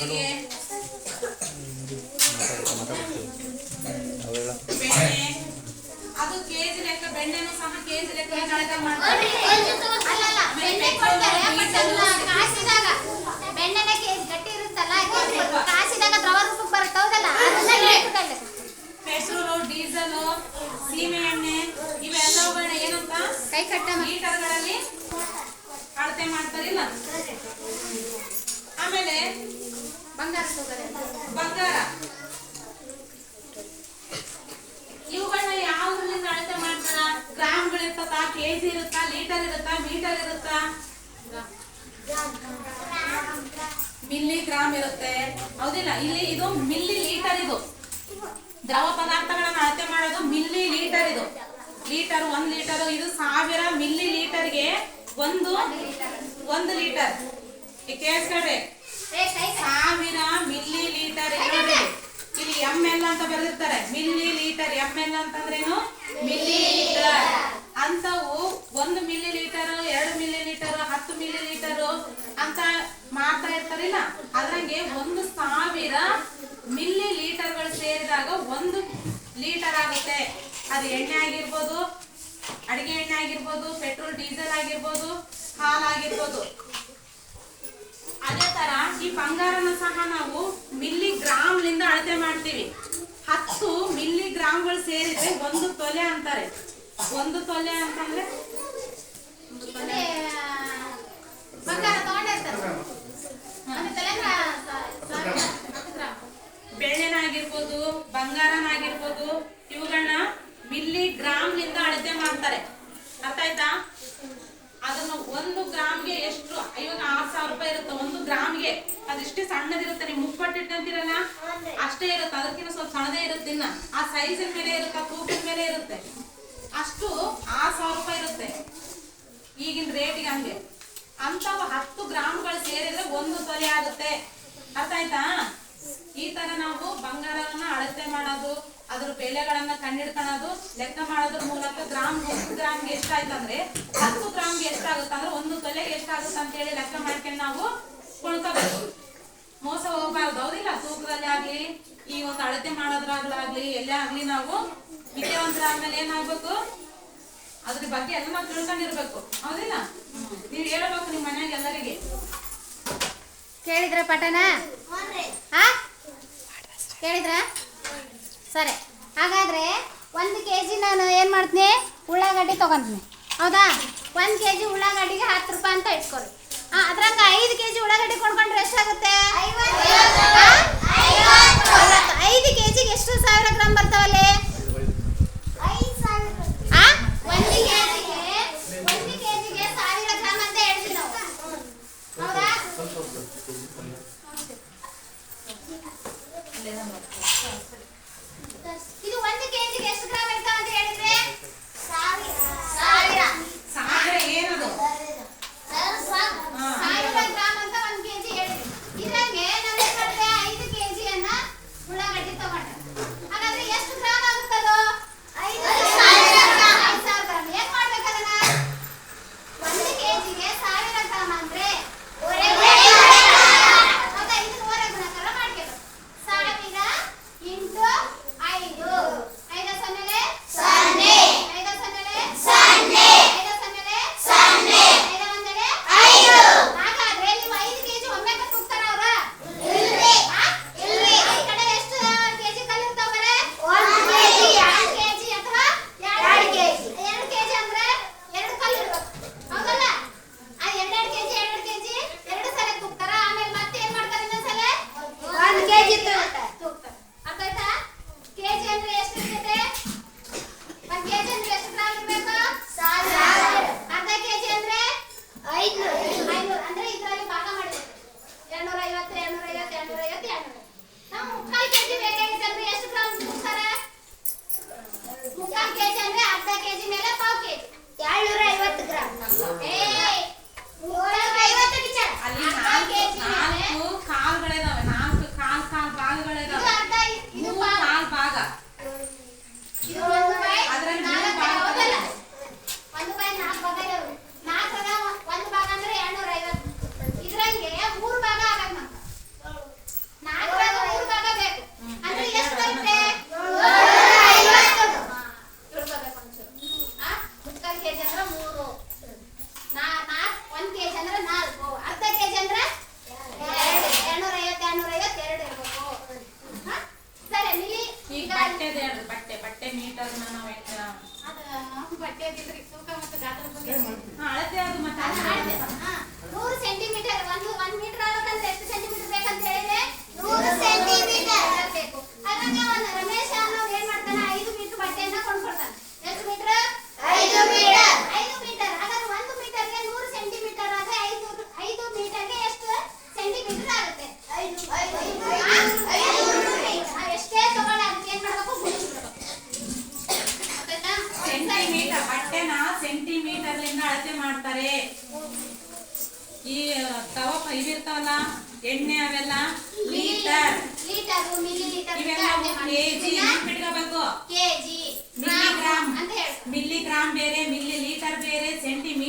ಕೆಜಿಗೆ ಬೆಣ್ಣೆ, ಅದು ಕೆಜಿ ಲೆಕ್ಕ ಬೆಣ್ಣೆನೂ ಸಹ ಕೆಜಿ ಲೆಕ್ಕ ಅಳತೆ ಮಾಡ್ತಾರೆ. ಬೆಣ್ಣೆನ ಕೆಜಿ ಗಟ್ಟಿ ಇರುತ್ತಲ್ಲ, ಕಾಸಿದಾಗ ದ್ರವ ರೂಪಕ್ಕೆ ಬರುತ್ತೌದಲ್ಲ, ಪೆಟ್ರೋಲು, ಡೀಸೆಲ್, ಸೀಮೆ ಎಣ್ಣೆ ಇವೆಲ್ಲವುಗಳನ್ನ ಏನಂತ ಕೈ ಕಟ್ಟ ಲೀಟರ್ಗಳಲ್ಲಿ ಅಳತೆ ಮಾಡ್ತಾರಿಲ್ಲ. ಆಮೇಲೆ ಬಂಗಾರ ಇವುಗಳನ್ನ ಯಾವುದರಿಂದ ಅಳತೆ ಮಾಡ್ತಾರ? ಗ್ರಾಮ್ಗಳಿರ್ತದ, ಕೆಜಿ ಇರುತ್ತಾ, ಲೀಟರ್ ಇರುತ್ತಾ, ಮೀಟರ್ ಇರುತ್ತಾ? ಮಿಲ್ಲಿ ಗ್ರಾಮ್ ಇರುತ್ತೆ, ಹೌದಿಲ್ಲ? ಇಲ್ಲಿ ಇದು ಮಿಲ್ಲಿ ಲೀಟರ್. ಇದು ದ್ರವ ಪದಾರ್ಥಗಳನ್ನ ಅಳತೆ ಮಾಡೋದು ಮಿಲ್ಲಿ ಲೀಟರ್. ಇದು ಲೀಟರ್, 1 ಲೀಟರ್, ಇದು 1000 ಮಿಲ್ಲಿ ಲೀಟರ್ಗೆ ಒಂದು ಲೀಟರ್. ಕೇಳಿಸ್ಕೊಳ್ರಿ, 1000 ಮಿಲ್ಲಿ ಲೀಟರ್. ಇಲ್ಲಿ ml ಅಂತ ಬರೆದಿರ್ತಾರೆ, ಮಿಲ್ಲಿ ಲೀಟರ್. ml ಅಂತಂದ್ರೇನು? Millilitre. ಅಂತವು 1 millilitre, 2 millilitre, 10 millilitre ಅಂತ ಮಾಡ್ತಾ ಇರ್ತಾರಿಲ್ಲ. ಅದ್ರಂಗೆ 1000 ಮಿಲಿ ಲೀಟರ್ಗಳು ಸೇರಿದಾಗ 1 ಲೀಟರ್ ಆಗುತ್ತೆ. ಅದು ಎಣ್ಣೆ ಆಗಿರ್ಬೋದು, ಅಡಿಗೆ ಎಣ್ಣೆ ಆಗಿರ್ಬೋದು, ಪೆಟ್ರೋಲ್ ಡೀಸೆಲ್ ಆಗಿರ್ಬೋದು, ಹಾಲಾಗಿರ್ಬೋದು. ಅದೇ ತರ ಈ ಬಂಗಾರನ ಸಹ ನಾವು ಮಿಲ್ಲಿ ಗ್ರಾಮ್ಲಿಂದ ಅಳತೆ ಮಾಡ್ತೀವಿ. 10 ಮಿಲಿ ಗ್ರಾಮ್ಗಳು ಸೇರಿದ್ರೆ 1 ತೊಲೆ ಅಂತಾರೆ. 1 ತೊಲೆ ಅಂತಂದ್ರೆ ಬೆಳ್ಳಿನಾಗಿರ್ಬೋದು, ಬಂಗಾರನಾಗಿರ್ಬೋದು, ಇವುಗಳನ್ನ ಮಿಲ್ಲಿ ಗ್ರಾಮ್ನಿಂದ ಅಳತೆ ಮಾಡ್ತಾರೆ. ಅರ್ಥ ಆಯ್ತಾ? ಅದನ್ನು 1 ಗ್ರಾಮ್ಗೆ ಎಷ್ಟು? ಇವಾಗ 6000 ರೂಪಾಯಿ ಇರುತ್ತೆ 1 ಗ್ರಾಮ್ಗೆ. ಅದಿಷ್ಟೇ ಸಣ್ಣದಿರುತ್ತೆ. ನೀವು ಮುಪ್ಪಟ್ಟಿಟ್ಟಂತಿರಲ್ಲ ಅಷ್ಟೇ ಇರುತ್ತೆ, ಅದಕ್ಕಿಂತ ಸ್ವಲ್ಪ ಸಣ್ಣದೇ ಇರುತ್ತೆ. ಇನ್ನ ಆ ಸೈಜಿನ ಮೇಲೆ ಇರುತ್ತೆ, ತೂಕದ ಮೇಲೆ ಇರುತ್ತೆ. ಅಷ್ಟು 6000 ರೂಪಾಯಿ ಇರುತ್ತೆ ಈಗಿನ ರೇಟಿಗೆ. ಹಂಗೆ ಅಂತವ 10 ಗ್ರಾಮ್ಗಳು ಸೇರಿದ್ರೆ 1 ತೊಲೆ ಆಗುತ್ತೆ. ಅರ್ಥ ಆಯ್ತಾ? ಈ ತರ ನಾವು ಬಂಗಾರವನ್ನ ಅಳತೆ ಮಾಡೋದು, ಅದ್ರ ಬೆಲೆಗಳನ್ನ ಕಂಡಿಡ್ಕೊಳ್ಳೋದು, ಲೆಕ್ಕ ಮಾಡೋದ್ರ ಮೂಲಕ 1 ಗ್ರಾಮ್ಗೆ ಎಷ್ಟಾಯ್ತಂದ್ರೆ 10 ಗ್ರಾಮ್ಗೆ ಎಷ್ಟಾಗುತ್ತೆ ಅಂದ್ರೆ 1 ತೊಲೆಗೆ ಎಷ್ಟಾಗುತ್ತೆ ಅಂತ ಹೇಳಿ ಲೆಕ್ಕ ಮಾಡ್ಕೊಂಡು ನಾವು ಕೊಂಡ್ಕೋಬೇಕು. ಮೋಸ ಹೋಗ್ಬಾರ್ದು, ಹೌದಿಲ್ಲ? ತೂಕದಲ್ಲಿ ಆಗ್ಲಿ, ಈ ಒಂದು ಅಳತೆ ಮಾಡೋದ್ರಾಗ್ಲಾಗ್ಲಿ, ಎಲ್ಲೇ ಆಗ್ಲಿ ನಾವು ವಿದ್ಯಾವಂತರಾದ್ಮೇಲೆ ಏನಾಗ್ಬೇಕು? ಅದ್ರ ಬಗ್ಗೆ ಎಲ್ಲ ನಾವು ತಿಳ್ಕೊಂಡಿರ್ಬೇಕು, ಹೌದಿಲ್ಲ? ನೀವು ಹೇಳಬೇಕು ನಿಮ್ಮ ಮನ್ಯಾಗ ಎಲ್ಲರಿಗೆ. ಕೇಳಿದ್ರ ಪಠಣ? ಕೇಳಿದ್ರ? ಸರಿ, ಹಾಗಾದ್ರೆ 1 kg ನಾನು ಏನು ಮಾಡ್ತೀನಿ? ಉಳ್ಳಾಗಡ್ಡಿ ತೊಗೊಂತೀನಿ, ಹೌದಾ? 1 kg ಉಳ್ಳಾಗಡ್ಡಿಗೆ 10 ರೂಪಾಯಿ ಅಂತ ಇಟ್ಕೊರಿ. ಅದ್ರಂಗ 5 kg ಉಳ್ಳಾಗಡ್ಡಿ ಕೊಂಡ್ಕೊಂಡ್ರೆ ಎಷ್ಟಾಗುತ್ತೆ? 5 kgಗೆ ಎಷ್ಟು 1000 ಗ್ರಾಮ್ ಬರ್ತಾವಲ್ಲಿ? 1 kgಗೆ 1000 ಗ್ರಾಮ್ ಅಂತ ಹೇಳ್ತೀವಿ ನಾವು, ಹೌದಾ? ಇದು 1 kgಗೆ ಎಷ್ಟು ಗ್ರಾಮ್ ಇರ್ತಾವ ಅಂತ ಹೇಳಿದ್ರೆ? 1000 ಏನದು? 1000 ಗ್ರಾಮ್ ಅಂತ 1 kg ಹೇಳಿದ್ವಿ. ಇದ್ರಂಗೆ ನಾವು ಏನು ಮಾಡಿದೆ? 5 kg ಅನ್ನ ಉಳ್ಳಾಗಡ್ಡಿ ತಗೊಂಡೆ. ಹಾಗಾದ್ರೆ ಎಷ್ಟು ಗ್ರಾಮ್ ಆಗುತ್ತೆ? ನಾವ್ ಹೆಂಗ ಅದು ಬಟ್ಟೆದಿಲ್ರಿ ತೂಕ ಮತ್ತು ಗಾತ್ರದ ಬಗ್ಗೆ ಅಳತೆ ಅದು ಮತ್ತೆ ಅದು ಅಳತೆ. 100 ಸೆಂಟಿಮೀಟರ್ ಒಂದು ಮೀಟರ್ ಆಗಬೇಕಂತ ಎಷ್ಟು ಸೆಂಟಿಮೀಟರ್ ಬೇಕಂತ ಹೇಳಿದ್ರೆ 100 ಸೆಂಟಿಮೀಟರ್ ಬೇಕು. ಅದ್ರಾಗ ಒಂದು ರಮೇಶ್ ಅನ್ನೋರು ಏನ್ ಮಾಡ್ತಾನೆ 5 ಮೀಟರ್ ಬಟ್ಟೆಯನ್ನ ಕೊಂಡ್ಕೊಳ್ತಾನೆ. ಎಷ್ಟು ಮೀಟರ್? 5 ಮೀಟರ್. 5 ಮೀಟರ್. ಹಾಗಾದ್ರೆ 1 ಮೀಟರ್ಗೆ 100 ಸೆಂಟಿಮೀಟರ್ ಆದ್ರೆ 5 ಮೀಟರ್ಗೆ ಎಷ್ಟು ಸೆಂಟಿಮೀಟರ್ ಆಗುತ್ತೆ? 5 ಎಷ್ಟೇ ತಗೊಳ್ಳಿ ಅದಕ್ಕೆ ಏನ್ ಮಾಡ್ಬೇಕು? ಗುಣಿಸ್ಬಿಡ್ಬೇಕು. ಗೊತ್ತಾಯ್ತಾ? ಸೆಂಟಿಮೀಟರ್ ಬಟ್ಟೆನ ಸೆಂಟಿಮೀಟರ್ ಲಿಂದ ಅಳತೆ ಮಾಡ್ತಾರೆ. ಈ ತವ ಇದಿರ್ತಾವಲ್ಲ ಎಣ್ಣೆ ಅವೆಲ್ಲ ಲೀಟರ್ ಮಿಲಿ ಲೀಟರ್ ಇವೆಲ್ಲ ಕೆಜಿ ನೆನ್ಪಿಟ್ಕೋಬೇಕು. ಕೆಜಿ ಮಿಲಿಗ್ರಾಮ್ ಅಂತ ಹೇಳ್ತಾರೆ. ಮಿಲಿಗ್ರಾಮ್ ಬೇರೆ ಮಿಲಿ ಲೀಟರ್ ಬೇರೆ ಸೆಂಟಿಮೀಟರ್